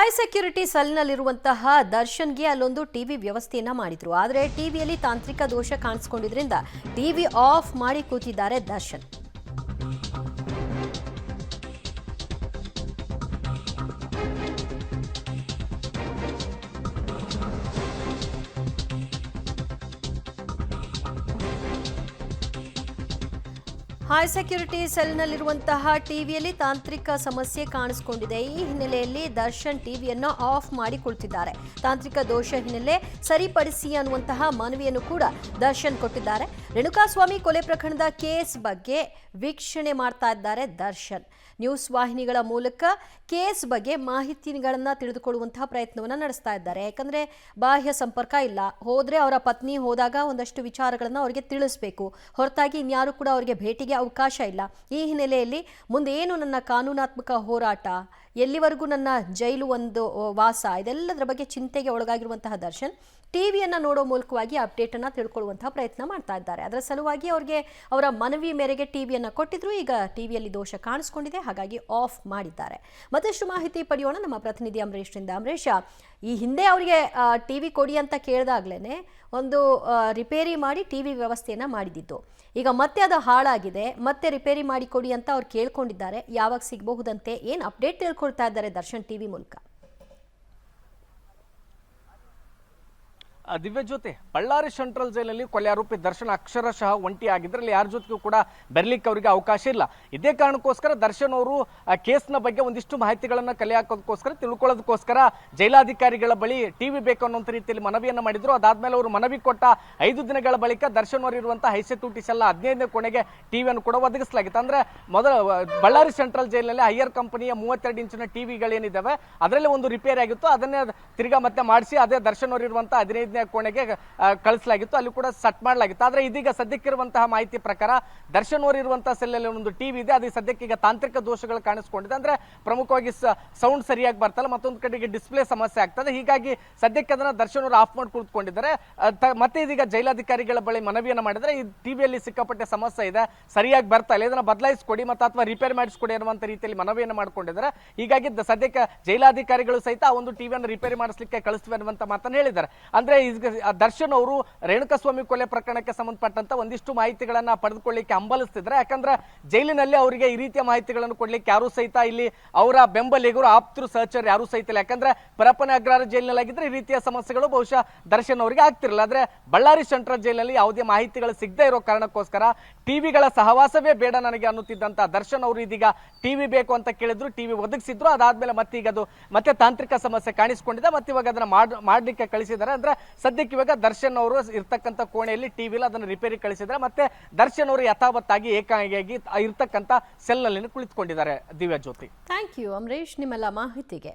High security ಸೆಲ್ನಲ್ಲಿರುವಂತಹ ದರ್ಶನ್ಗೆ ಅಲ್ಲೊಂದು TV ವ್ಯವಸ್ಥೆಯನ್ನ ಮಾಡಿದ್ರು. ಆದರೆ ಟಿವಿಯಲ್ಲಿ ತಾಂತ್ರಿಕ ದೋಷ ಕಾಣಿಸಿಕೊಂಡಿದ್ರಿಂದ ಟಿವಿ ಆಫ್ ಮಾಡಿ ಕೂತಿದ್ದಾರೆ ದರ್ಶನ್. ಹೈ ಸೆಕ್ಯೂರಿಟಿ ಸೆಲ್ನಲ್ಲಿರುವಂತಹ ಟಿವಿಯಲ್ಲಿ ತಾಂತ್ರಿಕ ಸಮಸ್ಯೆ ಕಾಣಿಸಿಕೊಂಡಿದೆ. ಈ ಹಿನ್ನೆಲೆಯಲ್ಲಿ ದರ್ಶನ್ ಟಿವಿಯನ್ನು ಆಫ್ ಮಾಡಿ ಕುಳಿತಿದ್ದಾರೆ. ತಾಂತ್ರಿಕ ದೋಷ ಹಿನ್ನೆಲೆ ಸರಿಪಡಿಸಿ ಅನ್ನುವಂತಹ ಮನವಿಯನ್ನು ಕೂಡ ದರ್ಶನ್ ಕೊಟ್ಟಿದ್ದಾರೆ. ರೇಣುಕಾಸ್ವಾಮಿ ಕೊಲೆ ಪ್ರಕರಣದ ಕೇಸ್ ಬಗ್ಗೆ ವೀಕ್ಷಣೆ ಮಾಡ್ತಾ ಇದ್ದಾರೆ ದರ್ಶನ್. ನ್ಯೂಸ್ ವಾಹಿನಿಗಳ ಮೂಲಕ ಕೇಸ್ ಬಗ್ಗೆ ಮಾಹಿತಿಗಳನ್ನು ತಿಳಿದುಕೊಳ್ಳುವಂತಹ ಪ್ರಯತ್ನವನ್ನು ನಡೆಸ್ತಾ ಇದ್ದಾರೆ. ಯಾಕಂದರೆ ಬಾಹ್ಯ ಸಂಪರ್ಕ ಇಲ್ಲ. ಹೋದರೆ ಅವರ ಪತ್ನಿ ಹೋದಾಗ ಒಂದಷ್ಟು ವಿಚಾರಗಳನ್ನು ಅವರಿಗೆ ತಿಳಿಸಬೇಕು, ಹೊರತಾಗಿ ಇನ್ಯಾರು ಕೂಡ ಅವರಿಗೆ ಭೇಟಿಗೆ ಅವಕಾಶ ಇಲ್ಲ. ಈ ಹಿನ್ನೆಲೆಯಲ್ಲಿ ಮುಂದೆ ಏನು ನನ್ನ ಕಾನೂನಾತ್ಮಕ ಹೋರಾಟ, ಎಲ್ಲಿವರೆಗೂ ನನ್ನ ಜೈಲು ಒಂದು ವಾಸ, ಇದೆಲ್ಲದರ ಬಗ್ಗೆ ಚಿಂತೆಗೆ ಒಳಗಾಗಿರುವಂತಹ ದರ್ಶನ್ ಟಿವಿಯನ್ನು ನೋಡೋ ಮೂಲಕವಾಗಿ ಅಪ್ಡೇಟನ್ನು ತಿಳ್ಕೊಳ್ಳುವಂತಹ ಪ್ರಯತ್ನ ಮಾಡ್ತಾ ಇದ್ದಾರೆ. ಅದರ ಸಲುವಾಗಿ ಅವರಿಗೆ ಅವರ ಮನವಿ ಮೇರೆಗೆ ಟಿವಿಯನ್ನು ಕೊಟ್ಟಿದ್ರು. ಈಗ ಟಿವಿಯಲ್ಲಿ ದೋಷ ಕಾಣಿಸ್ಕೊಂಡಿದೆ, ಹಾಗಾಗಿ ಆಫ್ ಮಾಡಿದ್ದಾರೆ. ಮತ್ತಷ್ಟು ಮಾಹಿತಿ ಪಡೆಯೋಣ ನಮ್ಮ ಪ್ರತಿನಿಧಿ ಅಂಬರೀಶ್ರಿಂದ. ಅಂಬರೀಷ್, ಈ ಹಿಂದೆ ಅವರಿಗೆ ಟಿವಿ ಕೊಡಿ ಅಂತ ಕೇಳಿದಾಗ್ಲೇ ಒಂದು ರಿಪೇರಿ ಮಾಡಿ ಟಿವಿ ವ್ಯವಸ್ಥೆಯನ್ನು ಮಾಡಿದ್ದು. ಈಗ ಮತ್ತೆ ಅದು ಹಾಳಾಗಿದೆ, ಮತ್ತೆ ರಿಪೇರಿ ಮಾಡಿ ಕೊಡಿ ಅಂತ ಅವ್ರು ಕೇಳ್ಕೊಂಡಿದ್ದಾರೆ. ಯಾವಾಗ ಸಿಗಬಹುದಂತೆ, ಏನು ಅಪ್ಡೇಟ್ ತಿಳ್ಕೊಳ್ತಾ ಇದ್ದಾರೆ ದರ್ಶನ್ ಟಿವಿ ಮೂಲಕ? ದಿವ್ಯ ಜ್ಯೋತಿ, ಬಳ್ಳಾರಿ ಸೆಂಟ್ರಲ್ ಜೈಲಲ್ಲಿ ಕೊಲೆ ಆರೋಪಿ ದರ್ಶನ್ ಅಕ್ಷರಶಃ ಒಂಟಿ ಆಗಿದ್ರಲ್ಲಿ ಯಾರ ಜೊತೆಗೂ ಕೂಡ ಬೆರ್ಲಿಕ್ಕೆ ಅವರಿಗೆ ಅವಕಾಶ ಇಲ್ಲ. ಇದೇ ಕಾರಣಕ್ಕೋಸ್ಕರ ದರ್ಶನ್ ಅವರು ಕೇಸ್ನ ಬಗ್ಗೆ ಒಂದಿಷ್ಟು ಮಾಹಿತಿಗಳನ್ನ ಕಲೆ ಹಾಕೋದಕ್ಕೋಸ್ಕರ ತಿಳ್ಕೊಳ್ಳೋದಕ್ಕೋಸ್ಕರ ಜೈಲಾಧಿಕಾರಿಗಳ ಬಳಿ ಟಿವಿ ಬೇಕು ಅನ್ನೋ ರೀತಿಯಲ್ಲಿ ಮನವಿಯನ್ನ ಮಾಡಿದ್ರು. ಅದಾದ್ಮೇಲೆ ಅವರು ಮನವಿ ಕೊಟ್ಟ 5 ದಿನಗಳ ಬಳಿಕ ದರ್ಶನ್ ಅವರು ಇರುವಂತಹ ಹೈ ಸೆಕ್ಯೂರಿಟಿ ಸೆಲ್ 15ನೇ ಕೋಣೆಗೆ ಟಿವಿಯನ್ನು ಕೂಡ ಒದಗಿಸಲಾಗಿತ್ತು. ಅಂದ್ರೆ ಮೊದಲ ಬಳ್ಳಾರಿ ಸೆಂಟ್ರಲ್ ಜೈಲಿನಲ್ಲಿ ಹೈಯರ್ ಕಂಪನಿಯ 32 ಇಂಚಿನ ಟಿವಿಗಳೇನಿದ್ದಾವೆ ಅದರಲ್ಲಿ ಒಂದು ರಿಪೇರಿ ಆಗಿತ್ತು. ಅದನ್ನೇ ತಿರ್ಗಾ ಮತ್ತೆ ಮಾಡಿಸಿ ಅದೇ ದರ್ಶನ್ ಅವರು ಇರುವಂತಹ 15ನೇ ಕೋಣೆಗೆ ಕಳಿಸಲಾಗಿತ್ತು, ಅಲ್ಲಿ ಕೂಡ ಸೆಟ್ ಮಾಡಲಾಗಿತ್ತು. ಆದ್ರೆ ಇದೀಗ ಸದ್ಯಕ್ಕಿರುವಂತಹ ಮಾಹಿತಿ ಪ್ರಕಾರ ದರ್ಶನ್ ಅವರು ಇರುವಂತಹ ಸೆಲ್ಲಲ್ಲಿ ಒಂದು ಟಿವಿ ಇದೆ, ಅದು ಸದ್ಯಕ್ಕೆ ಈಗ ತಾಂತ್ರಿಕ ದೋಷಗಳು ಕಾಣಿಸ್ಕೊಂಡಿದೆ. ಅಂದ್ರೆ ಪ್ರಮುಖವಾಗಿ ಸೌಂಡ್ ಸರಿಯಾಗಿ ಬರ್ತಲ್ಲ, ಮತ್ತೊಂದು ಕಡೆಗೆ ಡಿಸ್ಪ್ಲೇ ಸಮಸ್ಯೆ ಆಗ್ತದೆ. ಹೀಗಾಗಿ ಸದ್ಯಕ್ಕೆ ಅದನ್ನ ದರ್ಶನ್ ಅವರು ಆಫ್ ಮಾಡಿ ಕುಳಿತುಕೊಂಡಿದ್ದಾರೆ. ಮತ್ತೆ ಇದೀಗ ಜೈಲಾಧಿಕಾರಿಗಳ ಬಳಿ ಮನವಿಯನ್ನ ಮಾಡಿದ್ರೆ ಈ ಟಿವಿಯಲ್ಲಿ ಸಿಕ್ಕಾಪಟ್ಟೆ ಸಮಸ್ಯೆ ಇದೆ, ಸರಿಯಾಗಿ ಬರ್ತಾ ಇಲ್ಲ, ಇದನ್ನ ಬದಲಾಯಿಸಿಕೊಡಿ ಮತ್ತೆ ಅಥವಾ ರಿಪೇರ್ ಮಾಡಿಸ್ಕೊಡಿ ಅನ್ನುವಂತ ರೀತಿಯಲ್ಲಿ ಮನವಿಯನ್ನು ಮಾಡ್ಕೊಂಡಿದ್ದಾರೆ. ಹೀಗಾಗಿ ಸದ್ಯಕ್ಕೆ ಜೈಲಾಧಿಕಾರಿಗಳು ಸಹಿತ ಆ ಒಂದು ಟಿವಿಯನ್ನು ರಿಪೇರಿ ಮಾಡಿಸ್ಲಿಕ್ಕೆ ಕಳಿಸ್ತೀವಿ ಅನ್ನುವಂತ ಮಾತನ್ನು ಹೇಳಿದ್ದಾರೆ. ಅಂದ್ರೆ ದರ್ಶನ್ ಅವರು ರೇಣುಕಾಸ್ವಾಮಿ ಕೊಲೆ ಪ್ರಕರಣಕ್ಕೆ ಸಂಬಂಧಪಟ್ಟಂತ ಒಂದಿಷ್ಟು ಮಾಹಿತಿಗಳನ್ನ ಪಡೆದುಕೊಳ್ಳಿಕ್ಕೆ ಹಂಬಲಿಸ್ತಿದ್ರೆ. ಯಾಕಂದ್ರೆ ಜೈಲಿನಲ್ಲಿ ಅವರಿಗೆ ಈ ರೀತಿಯ ಮಾಹಿತಿಗಳನ್ನು ಕೊಡ್ಲಿಕ್ಕೆ ಯಾರು ಸಹಿತ ಇಲ್ಲಿ ಅವರ ಬೆಂಬಲಿಗರು, ಆಪ್ತರು, ಸಹಚರು ಯಾರು ಸಹಿತ ಇಲ್ಲ. ಯಾಕಂದ್ರೆ ಪರಪ್ಪನ ಅಗ್ರಹಾರ ಜೈಲಿನಲ್ಲಾಗಿದ್ರೆ ಈ ರೀತಿಯ ಸಮಸ್ಯೆಗಳು ಬಹುಶಃ ದರ್ಶನ್ ಅವರಿಗೆ ಆಗ್ತಿರಲಿಲ್ಲ. ಆದ್ರೆ ಬಳ್ಳಾರಿ ಸೆಂಟ್ರಲ್ ಜೈಲಿನಲ್ಲಿ ಯಾವುದೇ ಮಾಹಿತಿಗಳು ಸಿಗದೇ ಇರೋ ಕಾರಣಕ್ಕೋಸ್ಕರ ಟಿವಿಗಳ ಸಹವಾಸವೇ ಬೇಡ ನನಗೆ ಅನ್ನುತ್ತಿದ್ದಂತ ದರ್ಶನ್ ಅವರು ಇದೀಗ ಟಿವಿ ಬೇಕು ಅಂತ ಕೇಳಿದ್ರು, ಟಿವಿ ಒದಗಿಸಿದ್ರು. ಅದಾದ್ಮೇಲೆ ಮತ್ತೆ ಈಗ ಅದು ಮತ್ತೆ ತಾಂತ್ರಿಕ ಸಮಸ್ಯೆ ಕಾಣಿಸ್ಕೊಂಡಿದೆ, ಮತ್ತೆ ಇವಾಗ ಅದನ್ನ ಮಾಡ್ಲಿಕ್ಕೆ ಕಳಿಸಿದ್ದಾರೆ. ಅಂದ್ರೆ ಸದ್ಯಕ್ಕೆ ಇವಾಗ ದರ್ಶನ್ ಅವರು ಇರ್ತಕ್ಕಂಥ ಕೋಣೆಯಲ್ಲಿ ಟಿವಿಲಿ ಅದನ್ನು ರಿಪೇರಿ ಕಳಿಸಿದ್ದಾರೆ. ಮತ್ತೆ ದರ್ಶನ್ ಅವರು ಯಥಾವತ್ತಾಗಿ ಏಕಾಂಗಿಯಾಗಿ ಇರ್ತಕ್ಕಂಥ ಸೆಲ್ ನಲ್ಲಿ ಕುಳಿತುಕೊಂಡಿದ್ದಾರೆ. ದಿವ್ಯಾ ಜ್ಯೋತಿ, ಥ್ಯಾಂಕ್ ಯು ಅಂಬರೀಶ್ ನಿಮ್ಮೆಲ್ಲ ಮಾಹಿತಿಗೆ.